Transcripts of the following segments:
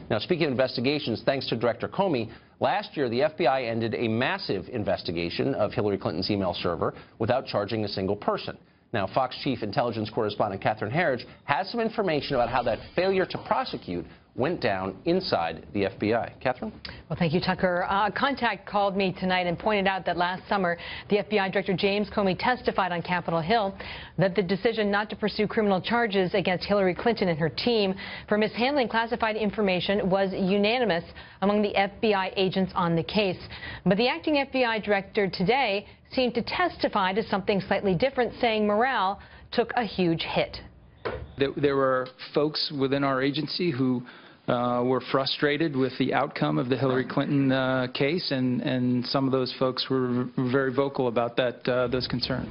Now, speaking of investigations, thanks to Director Comey, last year the FBI ended a massive investigation of Hillary Clinton's email server without charging a single person. Now, Fox Chief Intelligence Correspondent Catherine Herridge has some information about how that failure to prosecute went down inside the FBI. Catherine? Well, thank you, Tucker. A contact called me tonight and pointed out that last summer, the FBI Director James Comey testified on Capitol Hill that the decision not to pursue criminal charges against Hillary Clinton and her team for mishandling classified information was unanimous among the FBI agents on the case. But the acting FBI Director today seemed to testify to something slightly different, saying morale took a huge hit. There were folks within our agency who were frustrated with the outcome of the Hillary Clinton case, and some of those folks were very vocal about those concerns.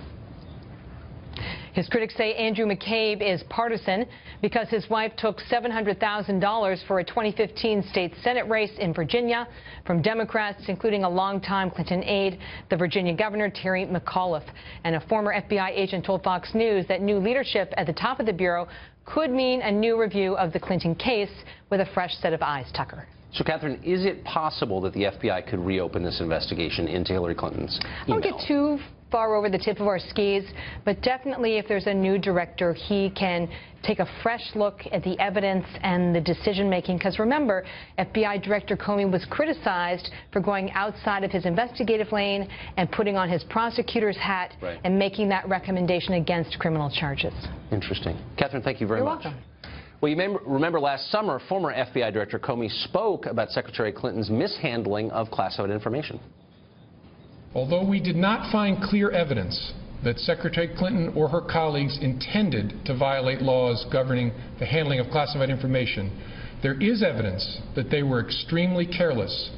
His critics say Andrew McCabe is partisan because his wife took $700,000 for a 2015 state Senate race in Virginia from Democrats, including a longtime Clinton aide, the Virginia Governor Terry McAuliffe. And a former FBI agent told Fox News that new leadership at the top of the Bureau could mean a new review of the Clinton case with a fresh set of eyes. Tucker. So, Catherine, is it possible that the FBI could reopen this investigation into Hillary Clinton's email? I don't get too far over the tip of our skis, but definitely if there's a new director, he can take a fresh look at the evidence and the decision-making. Because remember, FBI Director Comey was criticized for going outside of his investigative lane and putting on his prosecutor's hat and making that recommendation against criminal charges. Interesting. Catherine, thank you very much. You're welcome. Well, you may remember last summer, former FBI Director Comey spoke about Secretary Clinton's mishandling of classified information. Although we did not find clear evidence that Secretary Clinton or her colleagues intended to violate laws governing the handling of classified information, there is evidence that they were extremely careless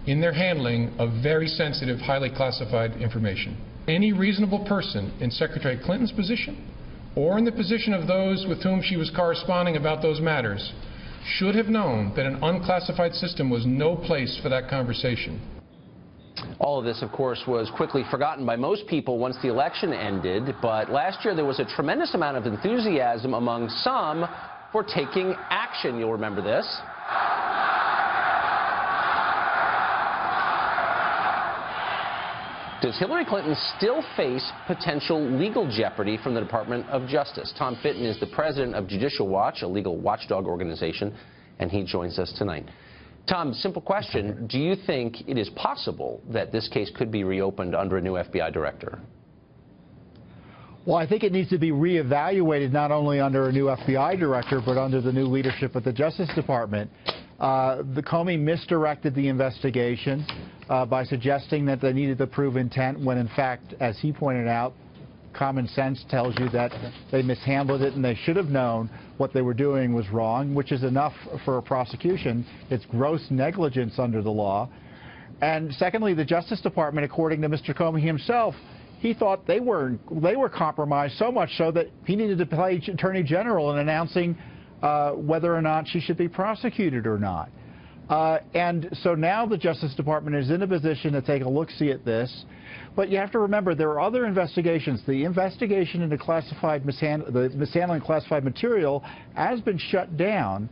in their handling of very sensitive, highly classified information. Any reasonable person in Secretary Clinton's position or in the position of those with whom she was corresponding about those matters should have known that an unclassified system was no place for that conversation. All of this, of course, was quickly forgotten by most people once the election ended, but last year there was a tremendous amount of enthusiasm among some for taking action. You'll remember this. Does Hillary Clinton still face potential legal jeopardy from the Department of Justice? Tom Fitton is the president of Judicial Watch, a legal watchdog organization, and he joins us tonight. Tom, simple question. Do you think it is possible that this case could be reopened under a new FBI director? Well, I think it needs to be reevaluated not only under a new FBI director, but under the new leadership at the Justice Department. The Comey misdirected the investigation by suggesting that they needed to prove intent when, in fact, as he pointed out, common sense tells you that they mishandled it and they should have known what they were doing was wrong, which is enough for a prosecution. It's gross negligence under the law. And secondly, the Justice Department, according to Mr. Comey himself, he thought they were compromised so much so that he needed to play Attorney General in announcing whether or not she should be prosecuted or not. And so now the Justice Department is in a position to take a look-see at this. But you have to remember there are other investigations. The investigation into mishandling classified material has been shut down.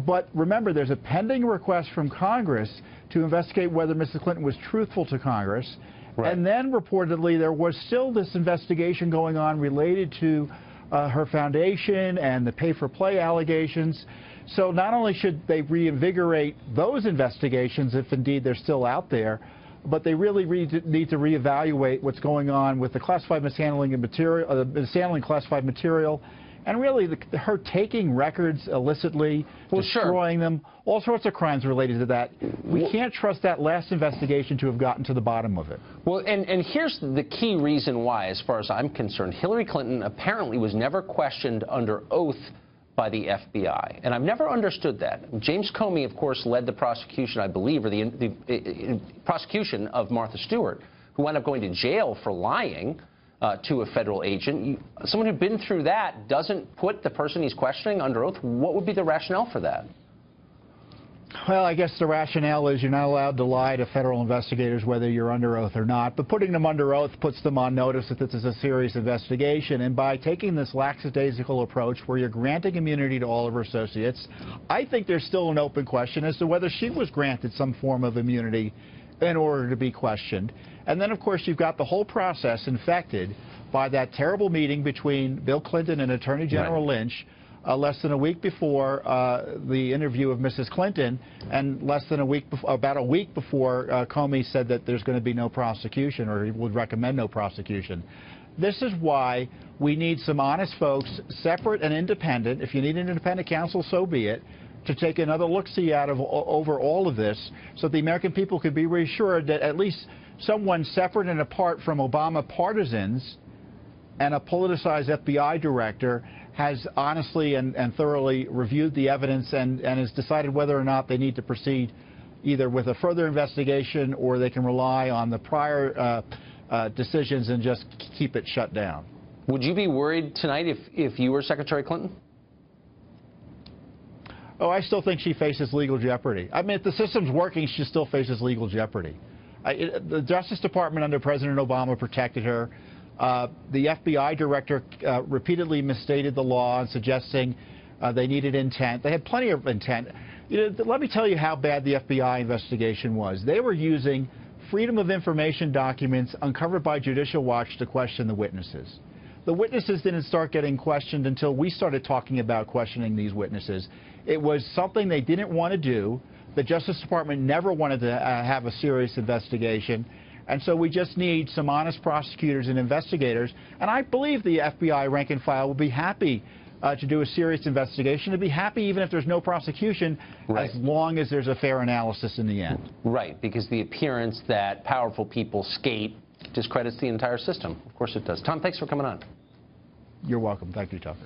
But remember, there's a pending request from Congress to investigate whether Mrs. Clinton was truthful to Congress. Right. And then reportedly there was still this investigation going on related to her foundation and the pay-for-play allegations. So not only should they reinvigorate those investigations, if indeed they're still out there, but they really need to reevaluate what's going on with the classified mishandling of material, mishandling classified material, and really her taking records illicitly, destroying them, all sorts of crimes related to that. We can't trust that last investigation to have gotten to the bottom of it. Well, and here's the key reason why, as far as I'm concerned. Hillary Clinton apparently was never questioned under oath by the FBI, and I've never understood that. James Comey, of course, led the prosecution, I believe, or the prosecution of Martha Stewart, who wound up going to jail for lying to a federal agent. Someone who'd been through that doesn't put the person he's questioning under oath. What would be the rationale for that? Well, I guess the rationale is you're not allowed to lie to federal investigators whether you're under oath or not, but putting them under oath puts them on notice that this is a serious investigation, and by taking this lackadaisical approach where you're granting immunity to all of her associates, I think there's still an open question as to whether she was granted some form of immunity in order to be questioned. And then, of course, you've got the whole process infected by that terrible meeting between Bill Clinton and Attorney General Lynch less than a week before the interview of Mrs. Clinton, and less than a week, about a week before Comey said that there's going to be no prosecution, or he would recommend no prosecution. This is why we need some honest folks, separate and independent. If you need an independent counsel, so be it, to take another look-see over all of this, so the American people could be reassured that at least someone separate and apart from Obama partisans and a politicized FBI director has honestly and thoroughly reviewed the evidence and has decided whether or not they need to proceed either with a further investigation or they can rely on the prior decisions and just keep it shut down. Would you be worried tonight if you were Secretary Clinton? Oh, I still think she faces legal jeopardy. I mean, if the system's working, she still faces legal jeopardy. The Justice Department under President Obama protected her. The FBI director repeatedly misstated the law in suggesting they needed intent. They had plenty of intent. Let me tell you how bad the FBI investigation was. They were using Freedom of Information documents uncovered by Judicial Watch to question the witnesses. The witnesses didn't start getting questioned until we started talking about questioning these witnesses. It was something they didn't want to do. The Justice Department never wanted to have a serious investigation. And so we just need some honest prosecutors and investigators. And I believe the FBI rank and file will be happy to do a serious investigation, to be happy even if there's no prosecution, as long as there's a fair analysis in the end. Right, because the appearance that powerful people skate discredits the entire system. Of course it does. Tom, thanks for coming on. You're welcome. Thank you, Tucker.